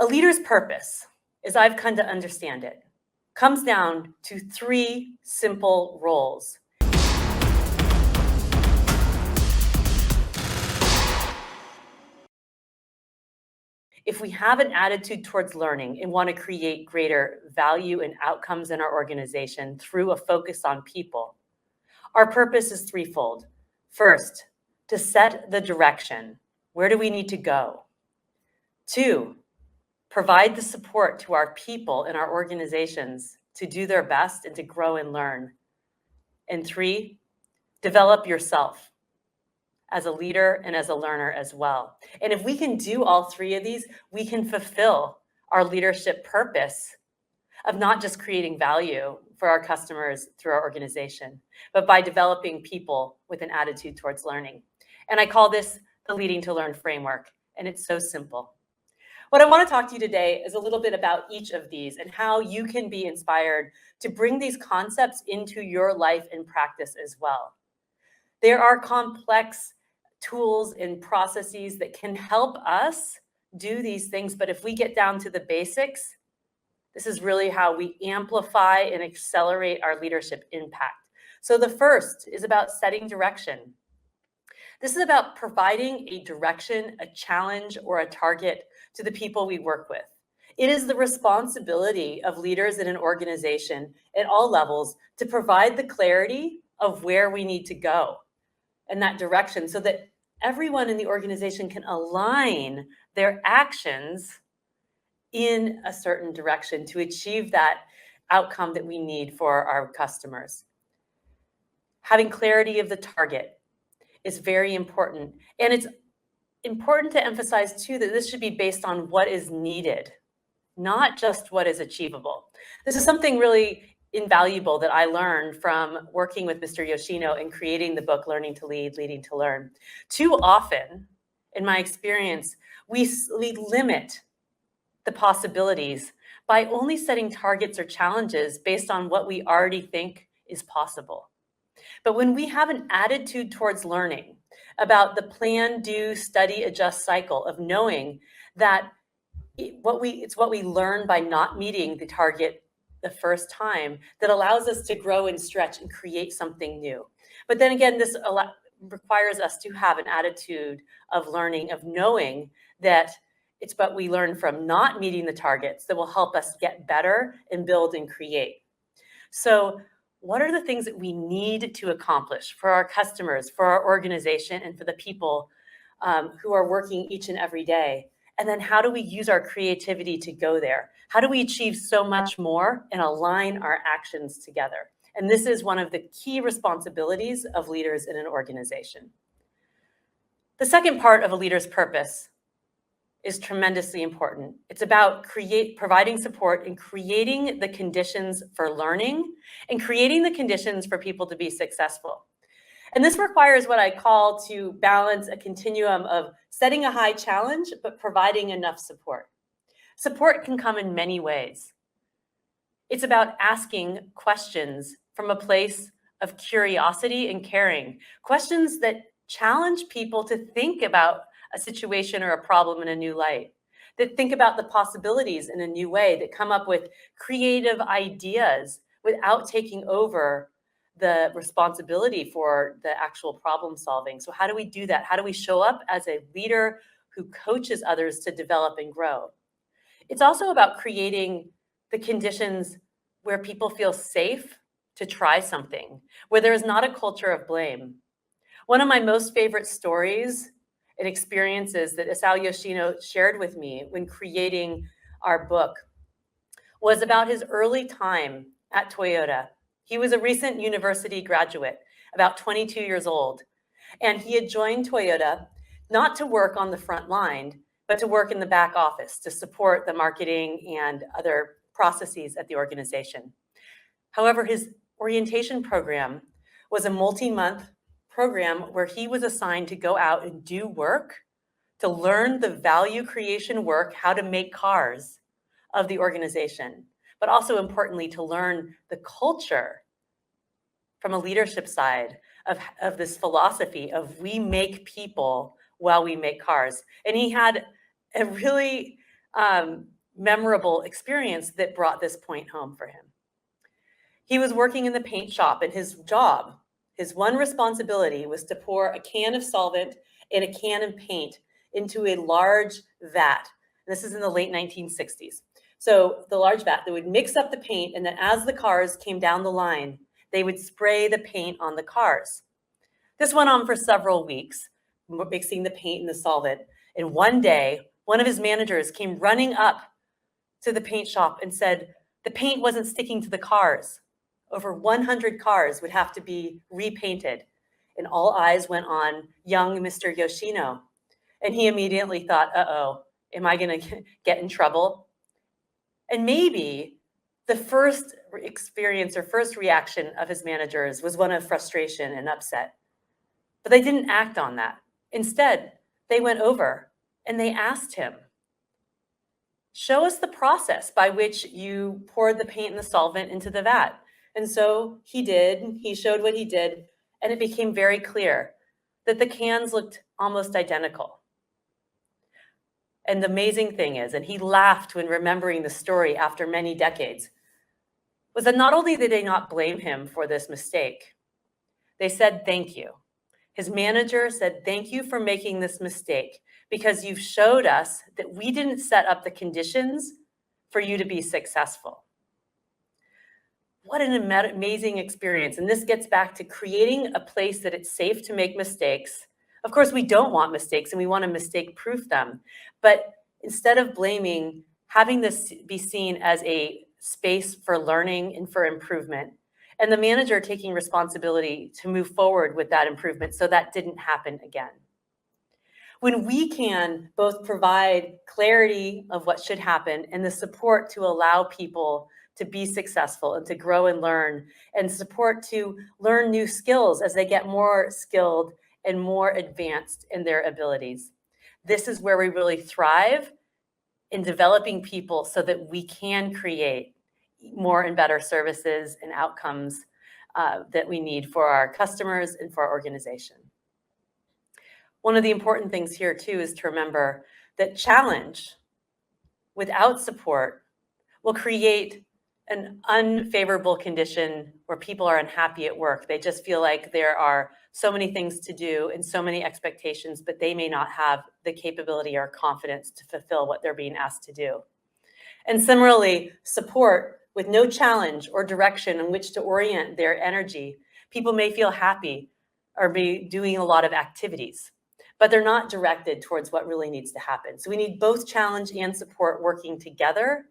A leader's purpose, as I've come to understand it, comes down to 3 simple roles. If we have an attitude towards learning and want to create greater value and outcomes in our organization through a focus on people, our purpose is threefold. First, to set the direction. Where do we need to go? 2, provide the support to our people and our organizations to do their best and to grow and learn. And 3, develop yourself as a leader and as a learner as well. And if we can do all 3 of these, we can fulfill our leadership purpose of not just creating value for our customers through our organization, but by developing people with an attitude towards learning. And I call this the Leading to Learn framework, and it's so simple. What I want to talk to you today is a little bit about each of these and how you can be inspired to bring these concepts into your life and practice as well. There are complex tools and processes that can help us do these things, but if we get down to the basics, this is really how we amplify and accelerate our leadership impact. So the first is about setting direction. This is about providing a direction, a challenge, or a target to the people we work with. It is the responsibility of leaders in an organization at all levels to provide the clarity of where we need to go and that direction so that everyone in the organization can align their actions in a certain direction to achieve that outcome that we need for our customers. Having clarity of the target is very important. And it's important to emphasize too that this should be based on what is needed, not just what is achievable. This is something really invaluable that I learned from working with Mr. Yoshino and creating the book, Learning to Lead, Leading to Learn. Too often, in my experience, we limit the possibilities by only setting targets or challenges based on what we already think is possible. But when we have an attitude towards learning about the plan, do, study, adjust cycle of knowing that it's what we learn by not meeting the target the first time that allows us to grow and stretch and create something new. But then again, this requires us to have an attitude of learning, of knowing that it's what we learn from not meeting the targets that will help us get better and build and create. So what are the things that we need to accomplish for our customers, for our organization, and for the people who are working each and every day? And then how do we use our creativity to go there? How do we achieve so much more and align our actions together? And this is one of the key responsibilities of leaders in an organization. The second part of a leader's purpose is tremendously important. It's about providing support and creating the conditions for learning and creating the conditions for people to be successful. And this requires what I call to balance a continuum of setting a high challenge, but providing enough support. Support can come in many ways. It's about asking questions from a place of curiosity and caring, questions that challenge people to think about a situation or a problem in a new light, that think about the possibilities in a new way, that come up with creative ideas without taking over the responsibility for the actual problem solving. So how do we do that? How do we show up as a leader who coaches others to develop and grow? It's also about creating the conditions where people feel safe to try something, where there is not a culture of blame. One of my most favorite stories and experiences that Isao Yoshino shared with me when creating our book was about his early time at Toyota. He was a recent university graduate, about 22 years old, and he had joined Toyota not to work on the front line, but to work in the back office to support the marketing and other processes at the organization. However, his orientation program was a multi-month program where he was assigned to go out and do work to learn the value creation work, how to make cars of the organization, but also importantly to learn the culture from a leadership side of this philosophy of we make people while we make cars. And he had a really memorable experience that brought this point home for him. He was working in the paint shop, and his job, his one responsibility, was to pour a can of solvent and a can of paint into a large vat. This is in the late 1960s. So the large vat, they would mix up the paint, and then as the cars came down the line, they would spray the paint on the cars. This went on for several weeks, mixing the paint and the solvent. And one day, one of his managers came running up to the paint shop and said the paint wasn't sticking to the cars. Over 100 cars would have to be repainted. And all eyes went on young Mr. Yoshino. And he immediately thought, uh-oh, am I going to get in trouble? And maybe the first experience or first reaction of his managers was one of frustration and upset. But they didn't act on that. Instead, they went over and they asked him, show us the process by which you poured the paint and the solvent into the vat. And so he did. He showed what he did, and it became very clear that the cans looked almost identical. And the amazing thing is, and he laughed when remembering the story after many decades, was that not only did they not blame him for this mistake, they said thank you. His manager said, thank you for making this mistake because you've showed us that we didn't set up the conditions for you to be successful. What an amazing experience. And this gets back to creating a place that it's safe to make mistakes. Of course, we don't want mistakes and we want to mistake-proof them. But instead of blaming, having this be seen as a space for learning and for improvement, and the manager taking responsibility to move forward with that improvement so that didn't happen again. When we can both provide clarity of what should happen and the support to allow people to be successful and to grow and learn, and support to learn new skills as they get more skilled and more advanced in their abilities. This is where we really thrive in developing people so that we can create more and better services and outcomes that we need for our customers and for our organization. One of the important things here too is to remember that challenge without support will create an unfavorable condition where people are unhappy at work. They just feel like there are so many things to do and so many expectations, but they may not have the capability or confidence to fulfill what they're being asked to do. And similarly, support with no challenge or direction in which to orient their energy. People may feel happy or be doing a lot of activities, but they're not directed towards what really needs to happen. So we need both challenge and support working together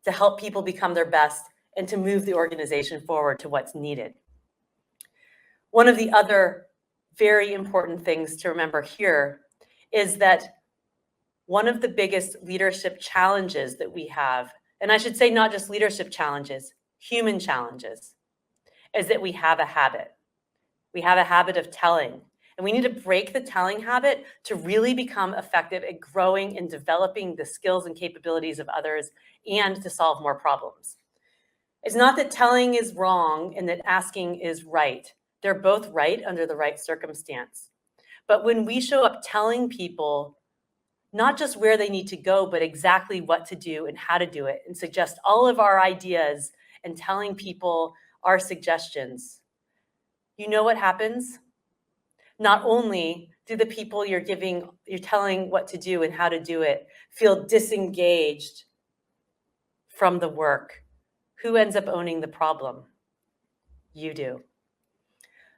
to help people become their best and to move the organization forward to what's needed. One of the other very important things to remember here is that one of the biggest leadership challenges that we have, and I should say not just leadership challenges, human challenges, is that we have a habit. We have a habit of telling, and we need to break the telling habit to really become effective at growing and developing the skills and capabilities of others and to solve more problems. It's not that telling is wrong and that asking is right. They're both right under the right circumstance. But when we show up telling people not just where they need to go, but exactly what to do and how to do it, and suggest all of our ideas and telling people our suggestions, you know what happens? Not only do the people you're telling what to do and how to do it feel disengaged from the work, who ends up owning the problem? You do.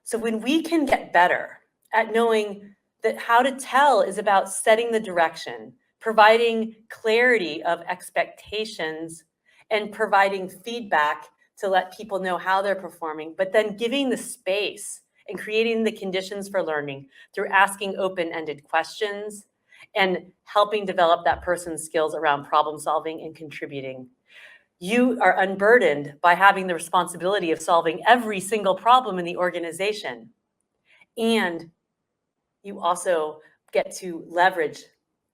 So when we can get better at knowing that how to tell is about setting the direction, providing clarity of expectations, and providing feedback to let people know how they're performing, but then giving the space and creating the conditions for learning through asking open-ended questions and helping develop that person's skills around problem solving and contributing. You are unburdened by having the responsibility of solving every single problem in the organization. And you also get to leverage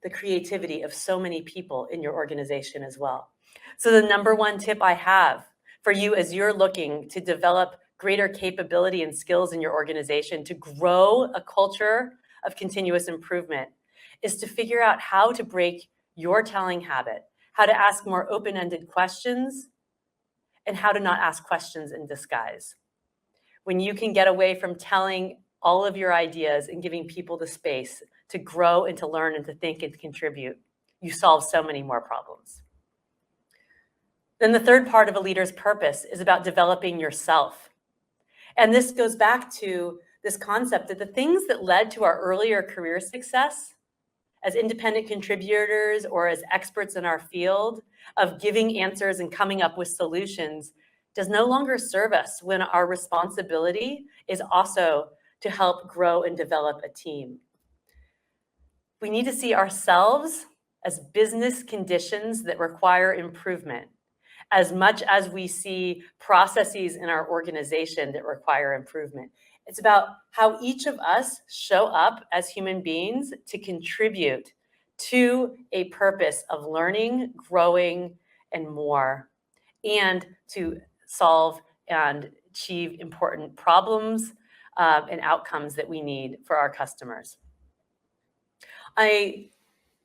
the creativity of so many people in your organization as well. So the number one tip I have for you as you're looking to develop greater capability and skills in your organization to grow a culture of continuous improvement is to figure out how to break your telling habit, how to ask more open-ended questions, and how to not ask questions in disguise. When you can get away from telling all of your ideas and giving people the space to grow and to learn and to think and to contribute, you solve so many more problems. Then the third part of a leader's purpose is about developing yourself. And this goes back to this concept that the things that led to our earlier career success as independent contributors or as experts in our field of giving answers and coming up with solutions does no longer serve us when our responsibility is also to help grow and develop a team. We need to see ourselves as business conditions that require improvement, as much as we see processes in our organization that require improvement. It's about how each of us show up as human beings to contribute to a purpose of learning, growing, and more, and to solve and achieve important problems and outcomes that we need for our customers. I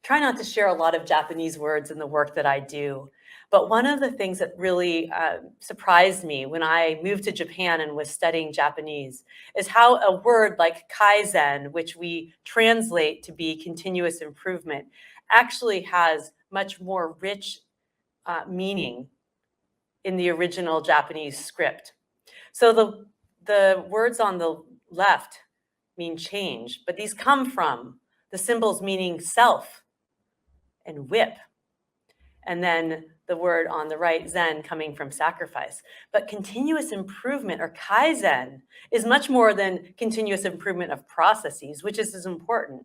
try not to share a lot of Japanese words in the work that I do, but one of the things that really surprised me when I moved to Japan and was studying Japanese is how a word like kaizen, which we translate to be continuous improvement, actually has much more rich meaning in the original Japanese script. So the words on the left mean change, but these come from the symbols meaning self and whip. And then the word on the right, zen, coming from sacrifice. But continuous improvement, or kaizen, is much more than continuous improvement of processes, which is as important.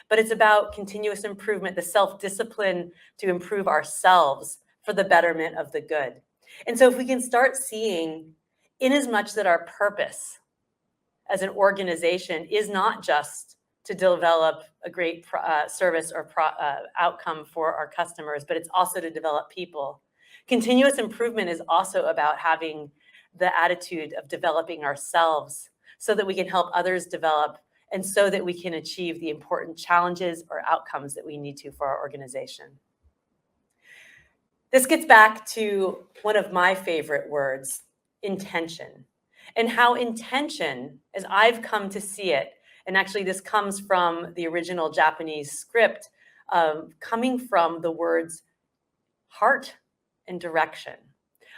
But it's about continuous improvement, the self-discipline to improve ourselves for the betterment of the good. And so if we can start seeing, in as much that our purpose as an organization is not just to develop a great service or outcome for our customers, but it's also to develop people. Continuous improvement is also about having the attitude of developing ourselves so that we can help others develop and so that we can achieve the important challenges or outcomes that we need to for our organization. This gets back to one of my favorite words, intention, and how intention, as I've come to see it, and actually this comes from the original Japanese script, coming from the words heart and direction.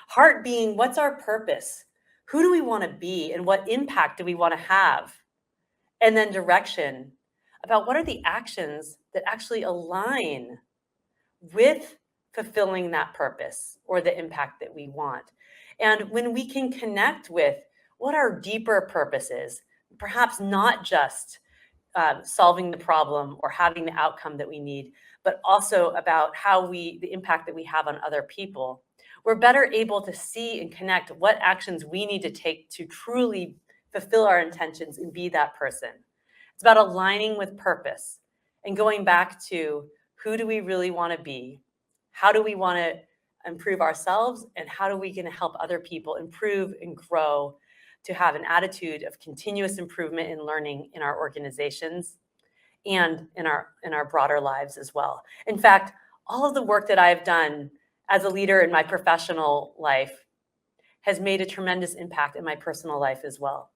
Heart being, what's our purpose? Who do we want to be and what impact do we want to have? And then direction, about what are the actions that actually align with fulfilling that purpose or the impact that we want. And when we can connect with what our deeper purpose is, perhaps not just solving the problem or having the outcome that we need, but also about the impact that we have on other people, we're better able to see and connect what actions we need to take to truly fulfill our intentions and be that person. It's about aligning with purpose and going back to who do we really want to be? How do we want to improve ourselves? And how do we going to help other people improve and grow to have an attitude of continuous improvement and learning in our organizations and in our broader lives as well. In fact, all of the work that I've done as a leader in my professional life has made a tremendous impact in my personal life as well.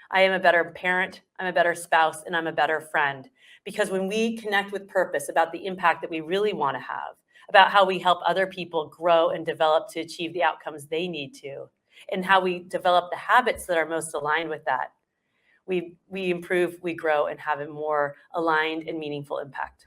I am a better parent, I'm a better spouse, and I'm a better friend. Because when we connect with purpose about the impact that we really want to have, about how we help other people grow and develop to achieve the outcomes they need to, and how we develop the habits that are most aligned with that, we improve, we grow, and have a more aligned and meaningful impact.